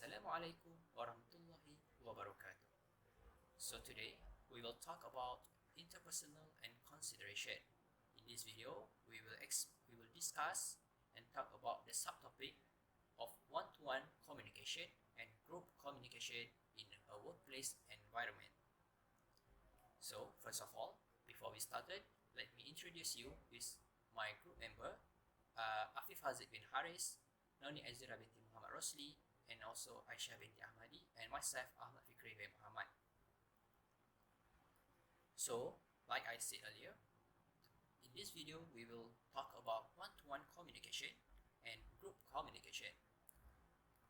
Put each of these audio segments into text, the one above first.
Assalamualaikum warahmatullahi wabarakatuh. So today we will talk about interpersonal and consideration. In this video, we will discuss and talk about the subtopic of one-to-one communication and group communication in a workplace environment. So first of all, before we started, let me introduce you with my group member, Afif Haziq bin Haris, Noni Azira binti Muhammad Rosli, and also Aisyah binti Ahmadi, and myself, Ahmad Fikri bin Muhammad. So, like I said earlier, in this video we will talk about one-to-one communication and group communication.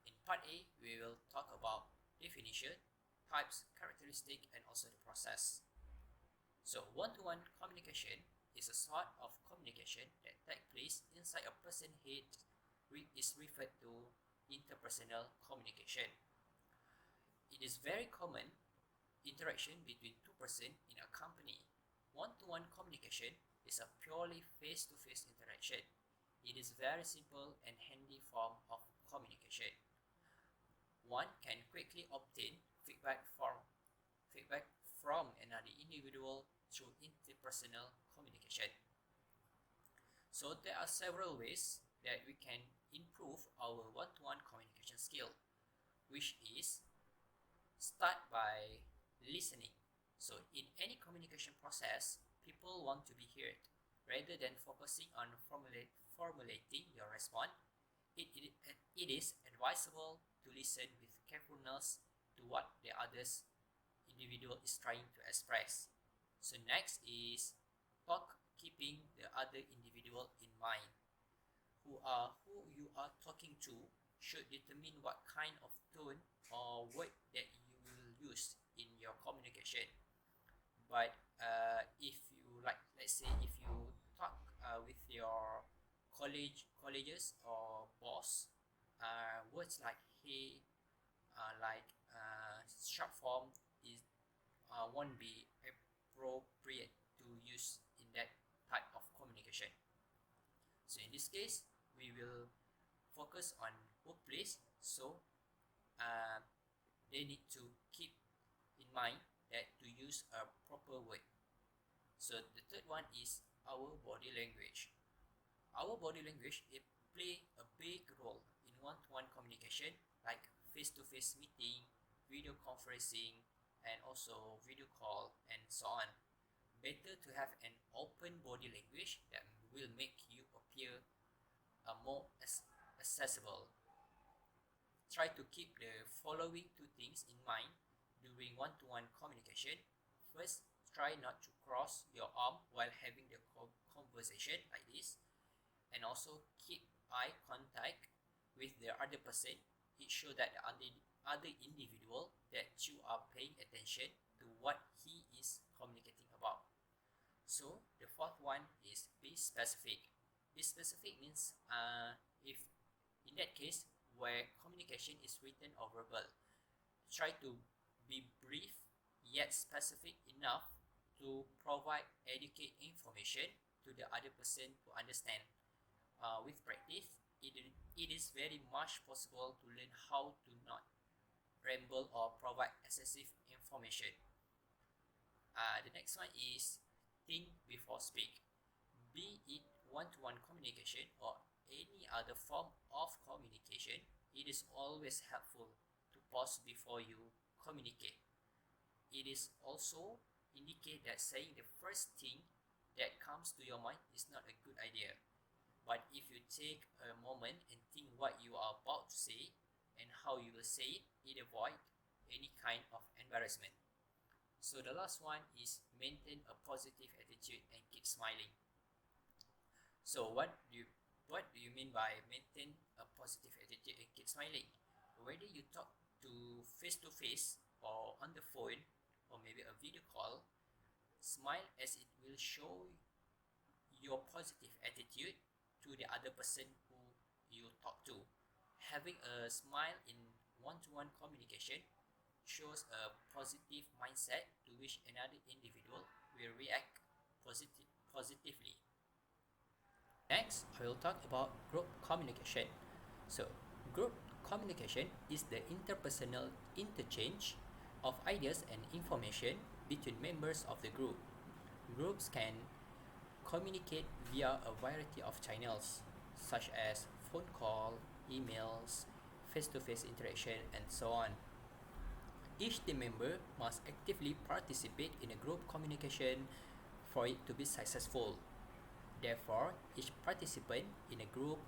In part A, we will talk about definition, types, characteristic, and also the process. So, one-to-one communication is a sort of communication that takes place inside a person's head is referred to interpersonal communication. It is very common interaction between two persons in a company. One-to-one communication is a purely face-to-face interaction. It is very simple and handy form of communication. One can quickly obtain feedback from another individual through interpersonal communication. So there are several ways that we can improve our one-to-one communication skill, which is start by listening. So in any communication process, people want to be heard. Rather than focusing on formulating your response, it is advisable to listen with carefulness to what the other's individual is trying to express. So next is talk keeping the other individual in mind. Who you are talking to should determine what kind of tone or word that you will use in your communication. But if you let's say if you talk with your colleagues or boss, words like hey, short form is won't be appropriate to use in that type of communication. So in this case, we will focus on workplace. So they need to keep in mind that to use a proper word. So the third one is our body language. Our body language it play a big role in one-to-one communication, like face-to-face meeting, video conferencing, and also video call and so on. Better to have an open body language that will make you appear more accessible. Try to keep the following two things in mind during one-to-one communication. First, try not to cross your arm while having the conversation like this, and also keep eye contact with the other person. It shows that the other individual that you are paying attention to what he is communicating about. So the fourth one is be specific. Be specific means if in that case where communication is written or verbal, try to be brief yet specific enough to provide adequate information to the other person to understand. With practice, it is very much possible to learn how to not ramble or provide excessive information. The next one is think before speak. Be it one-to-one communication or any other form of communication, it is always helpful to pause before you communicate. It is also indicate that saying the first thing that comes to your mind is not a good idea. But if you take a moment and think what you are about to say and how you will say it avoid any kind of embarrassment. So the last one is maintain a positive attitude and keep smiling. So what do you mean by maintain a positive attitude and keep smiling? Whether you talk to face or on the phone or maybe a video call, smile as it will show your positive attitude to the other person who you talk to. Having a smile in one-to-one communication shows a positive mindset to which another individual will react positively. Next, I will talk about group communication. So, group Communication is the interpersonal interchange of ideas and information between members of the group. Groups can communicate via a variety of channels, such as phone call, emails, face-to-face interaction, and so on. Each team member must actively participate in a group communication for it to be successful. Therefore, each participant in a group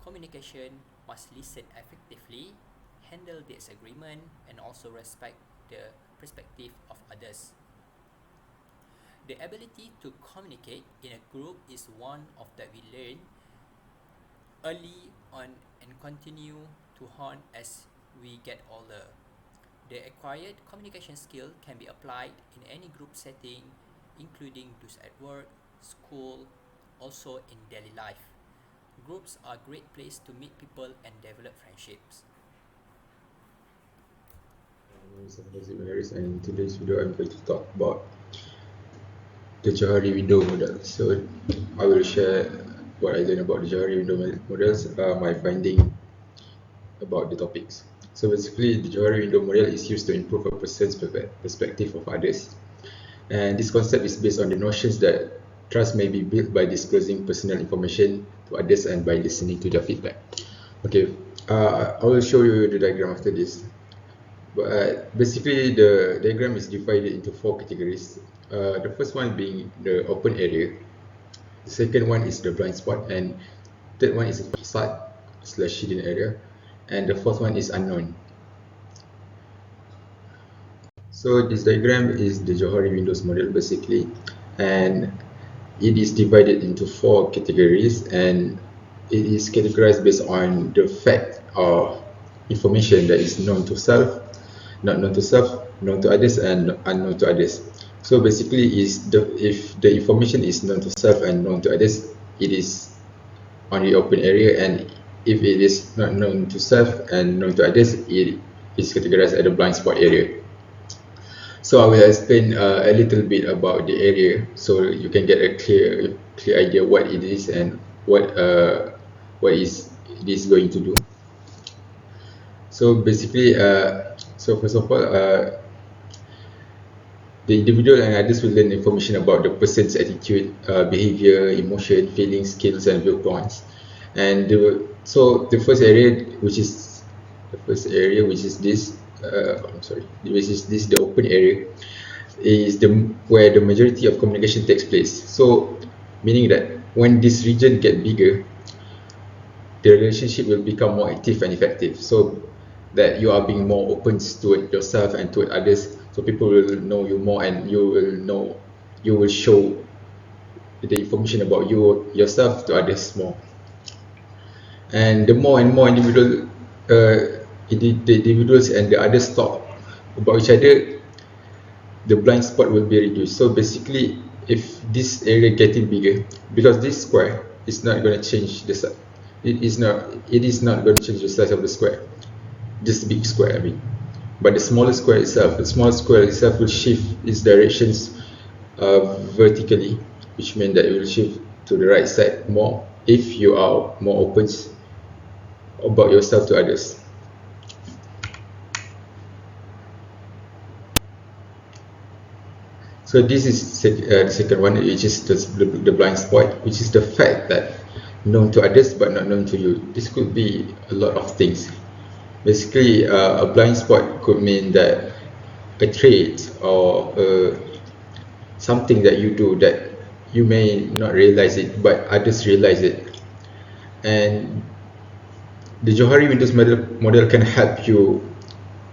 communication must listen effectively, handle disagreement, and also respect the perspective of others. The ability to communicate in a group is one of that we learn early on and continue to hone as we get older. The acquired communication skill can be applied in any group setting, including those at work, school, also in daily life. Groups are a great place to meet people and develop friendships. I'm Nazim Harris, and in today's video I'm going to talk about the Johari window model. So I will share what I learned about the Johari window models, my finding about the topics. So basically, the Johari window model is used to improve a person's perspective of others. And this concept is based on the notions that trust may be built by disclosing personal information to others and by listening to their feedback. Okay, I will show you the diagram after this. But basically, the diagram is divided into 4 categories. The first one being the open area. The second one is the blind spot, and third one is the facade / hidden area, and the fourth one is unknown. So this diagram is the Johari Windows model basically, and it is divided into 4 categories, and it is categorized based on the fact or information that is known to self, not known to self, known to others, and unknown to others. So basically, if the information is known to self and known to others, it is on the open area, and if it is not known to self and known to others, it is categorized as the blind spot area. So I will explain a little bit about the area, so you can get a clear idea what it is and what is it is going to do. So basically, so first of all, the individual and others will learn information about the person's attitude, behavior, emotion, feelings, skills, and viewpoints. And so the first area, which is this, the open area, is where the majority of communication takes place. So, meaning that when this region get bigger, the relationship will become more active and effective. So that you are being more open to yourself and to others, so people will know you more, and you will show the information about yourself to others more. And the more and more individuals and the others talk about each other, the blind spot will be reduced. So basically, if this area getting bigger, because this square is not going to change the size, it is not going to change the size of the square, this big square I mean, but the smaller square itself will shift its directions vertically, which means that it will shift to the right side more if you are more open about yourself to others. So this is the second one, which is the blind spot, which is the fact that known to others but not known to you. This could be a lot of things. Basically, a blind spot could mean that a trait or something that you do that you may not realize it, but others realize it. And the Johari Windows model can help you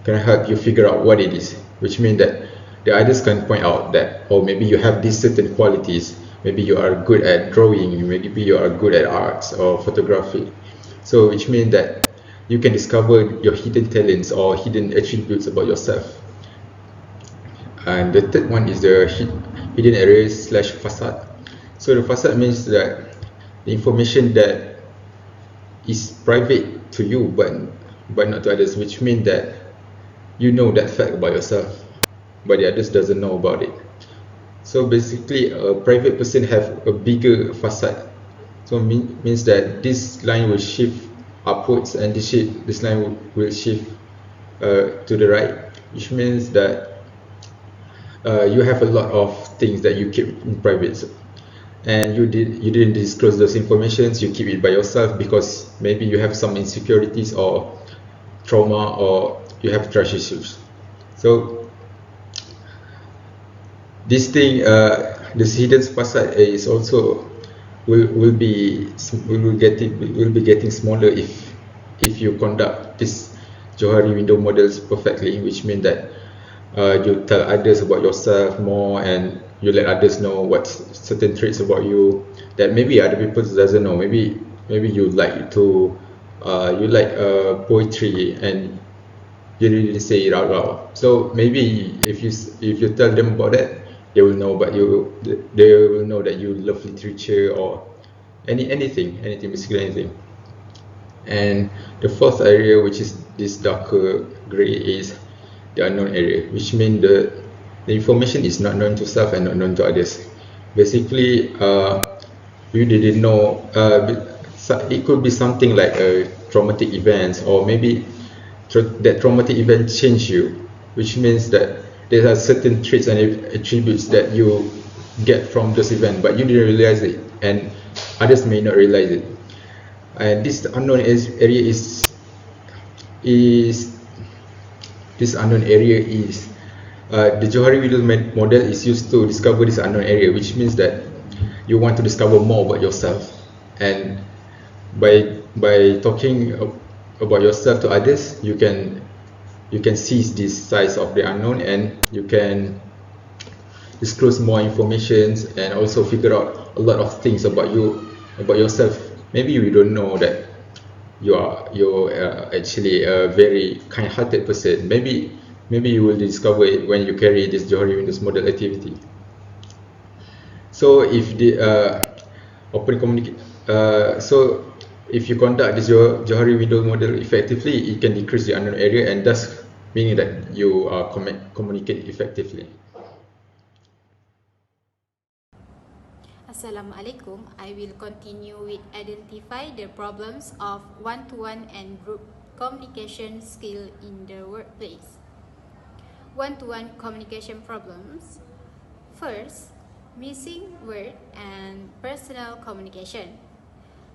figure out what it is, which means that the others can point out that, oh, maybe you have these certain qualities, maybe you are good at drawing, maybe you are good at arts or photography. So which means that you can discover your hidden talents or hidden attributes about yourself. And the third one is the hidden areas / facade. So the facade means that the information that is private to you but not to others, which means that you know that fact about yourself, but the others doesn't know about it. So basically, a private person have a bigger facade. So means that this line will shift upwards, and this line will shift to the right, which means that you have a lot of things that you keep in private, and you didn't disclose those informations. You keep it by yourself because maybe you have some insecurities or trauma, or you have trust issues. So this thing, this hidden facade is also will be getting smaller if you conduct this Johari window models perfectly, which means that you tell others about yourself more, and you let others know what certain traits about you that maybe other people doesn't know. Maybe you like to you like poetry, and you didn't say it out loud. So maybe if you tell them about that, they will know. But they will know that you love literature or anything, basically anything. And the fourth area, which is this darker gray, is the unknown area, which means the information is not known to self and not known to others. Basically, you didn't know. It could be something like a traumatic event, or maybe that traumatic event changed you, which means that there are certain traits and attributes that you get from this event, but you didn't realize it, and others may not realize it. And this unknown area is this unknown area is the Johari Window model is used to discover this unknown area, which means that you want to discover more about yourself, and by talking about yourself to others, you can seize this size of the unknown, and you can disclose more information, and also figure out a lot of things about yourself. Maybe you don't know that you're actually a very kind-hearted person. Maybe you will discover it when you carry this Johari Windows model activity. So if the open communicate, so if you conduct this Johari window model effectively, it can decrease the unknown area, and thus meaning that you communicate effectively. Assalamualaikum. I will continue with identify the problems of one-to-one and group communication skill in the workplace. One-to-one communication problems. First, missing word and personal communication.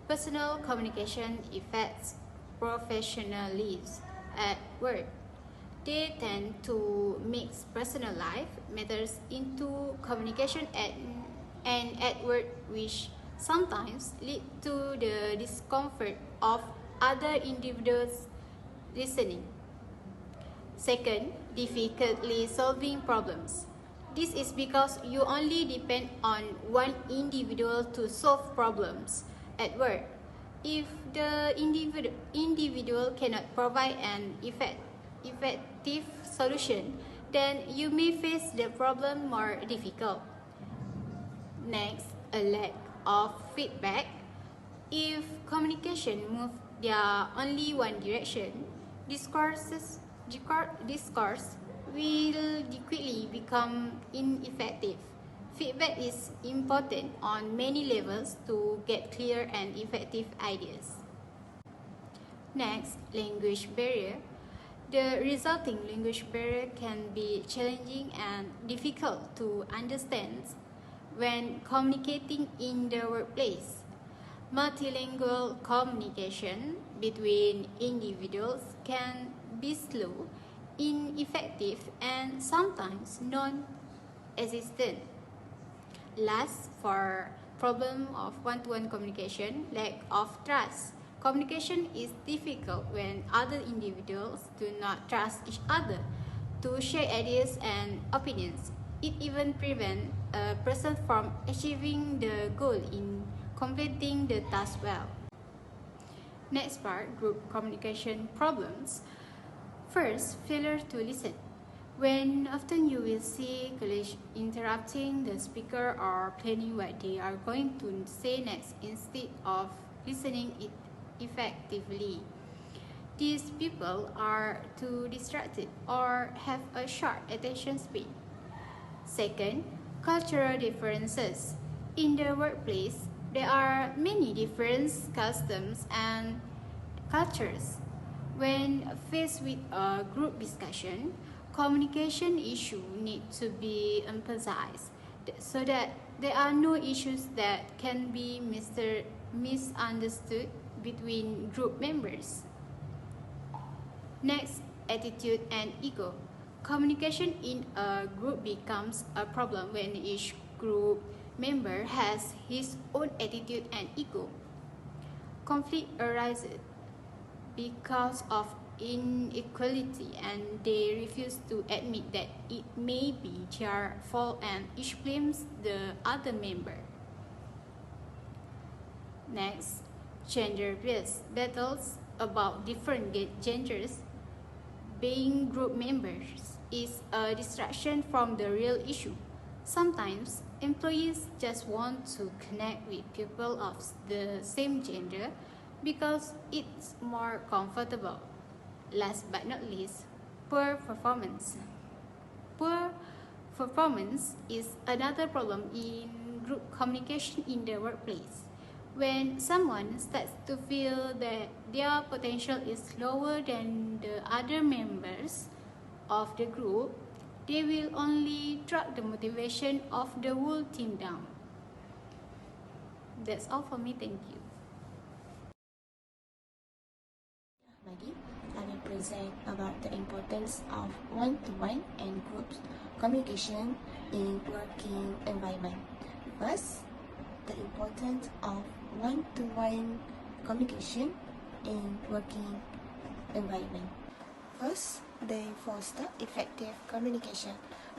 Personal communication affects professionalism at work. They tend to mix personal life matters into communication and at work, which sometimes lead to the discomfort of other individuals listening. Second, difficultly solving problems. This is because you only depend on one individual to solve problems at work. If the individual cannot provide an effective solution, then you may face the problem more difficult. Next, a lack of feedback. If communication moves their only one direction, discourse will quickly become ineffective. Feedback is important on many levels to get clear and effective ideas. Next, language barrier. The resulting language barrier can be challenging and difficult to understand when communicating in the workplace. Multilingual communication between individuals can be slow, ineffective, and sometimes non-existent. Last, for problem of one-to-one communication, lack of trust. Communication is difficult when other individuals do not trust each other to share ideas and opinions. It even prevents a person from achieving the goal in completing the task well. Next part, group communication problems. First, failure to listen. When often you will see colleagues interrupting the speaker or planning what they are going to say next instead of listening it effectively. These people are too distracted or have a short attention span. Second, cultural differences. In the workplace, there are many different customs and cultures. When faced with a group discussion, communication issues need to be emphasized so that there are no issues that can be misunderstood between group members. Next, attitude and ego. Communication in a group becomes a problem when each group member has his own attitude and ego. Conflict arises because of inequality and they refuse to admit that it may be their fault and each blames the other member. Next, gender-based battles about different genders being group members is a distraction from the real issue. Sometimes employees just want to connect with people of the same gender because it's more comfortable. Last but not least, poor performance. Poor performance is another problem in group communication in the workplace. When someone starts to feel that their potential is lower than the other members of the group, they will only drag the motivation of the whole team down. That's all for me, thank you. Madi, I will present about the importance of one-to-one and group communication in working environment. First, the importance of one-to-one communication in working environment. First, they foster effective communication.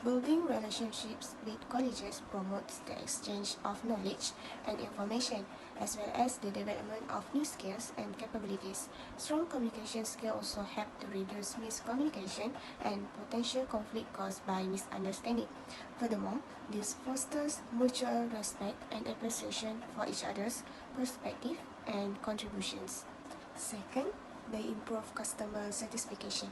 Building relationships with colleagues promotes the exchange of knowledge and information, as well as the development of new skills and capabilities. Strong communication skills also help to reduce miscommunication and potential conflict caused by misunderstanding. Furthermore, this fosters mutual respect and appreciation for each other's perspective and contributions. Second, they improve customer satisfaction.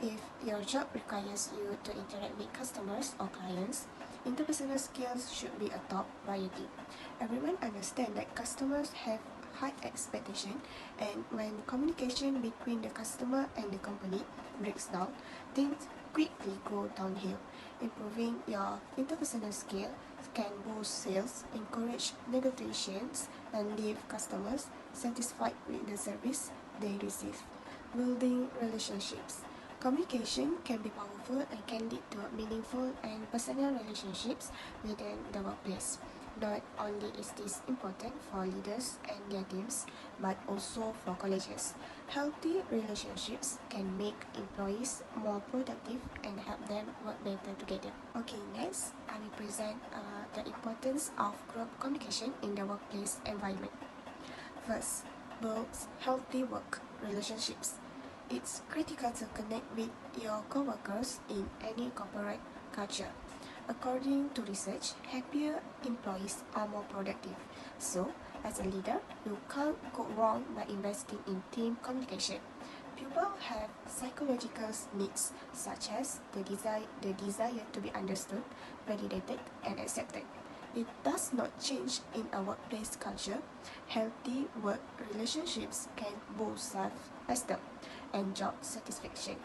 If your job requires you to interact with customers or clients, interpersonal skills should be a top priority. Everyone understands that customers have high expectation, and when communication between the customer and the company breaks down, things quickly go downhill. Improving your interpersonal skill can boost sales, encourage negotiations, and leave customers satisfied with the service they receive. Building relationships. Communication can be powerful and can lead to meaningful and personal relationships within the workplace. Not only is this important for leaders and their teams, but also for colleagues. Healthy relationships can make employees more productive and help them work better together. Okay, next, I will present the importance of group communication in the workplace environment. First, builds healthy work relationships. It's critical to connect with your coworkers in any corporate culture. According to research, happier employees are more productive. So, as a leader, you can't go wrong by investing in team communication. People have psychological needs such as the desire to be understood, validated, and accepted. It does not change in a workplace culture. Healthy work relationships can boost self-esteem and job satisfaction,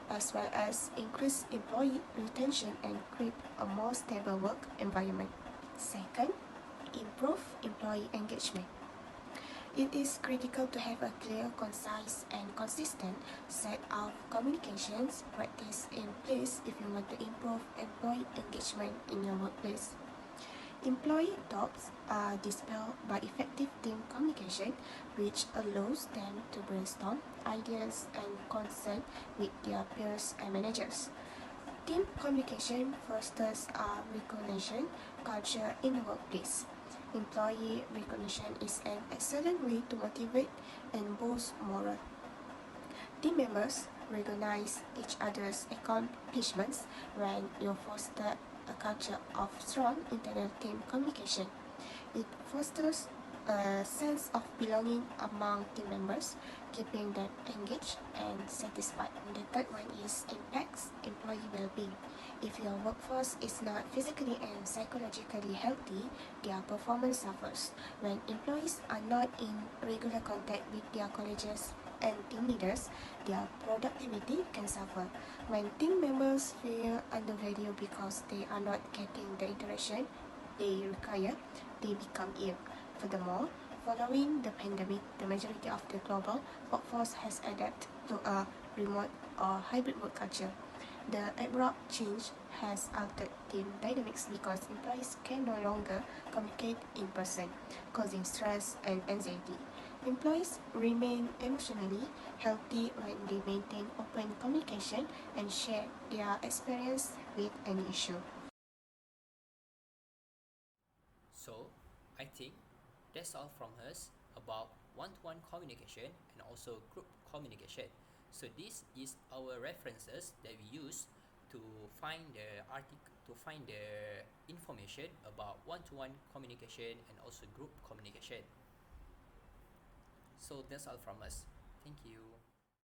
as well as increase employee retention and create a more stable work environment. Second, improve employee engagement. It is critical to have a clear, concise, and consistent set of communications practice in place if you want to improve employee engagement in your workplace. Employee doubts are dispelled by effective team communication, which allows them to brainstorm ideas and consult with their peers and managers. Team communication fosters a recognition culture in the workplace. Employee recognition is an excellent way to motivate and boost morale. Team members recognize each other's accomplishments when you foster a culture of strong internal team communication. It fosters a sense of belonging among team members, keeping them engaged and satisfied. The third one is impacts employee well-being. If your workforce is not physically and psychologically healthy, their performance suffers. When employees are not in regular contact with their colleagues and team leaders, their productivity can suffer. When team members feel undervalued because they are not getting the interaction they require, they become ill. Furthermore, following the pandemic, the majority of the global workforce has adapted to a remote or hybrid work culture. The abrupt change has altered team dynamics because employees can no longer communicate in person, causing stress and anxiety. Employees remain emotionally healthy when they maintain open communication and share their experience with any issue. So, I think that's all from us about one-to-one communication and also group communication. So this is our references that we use to find the information about one-to-one communication and also group communication. So that's all from us. Thank you.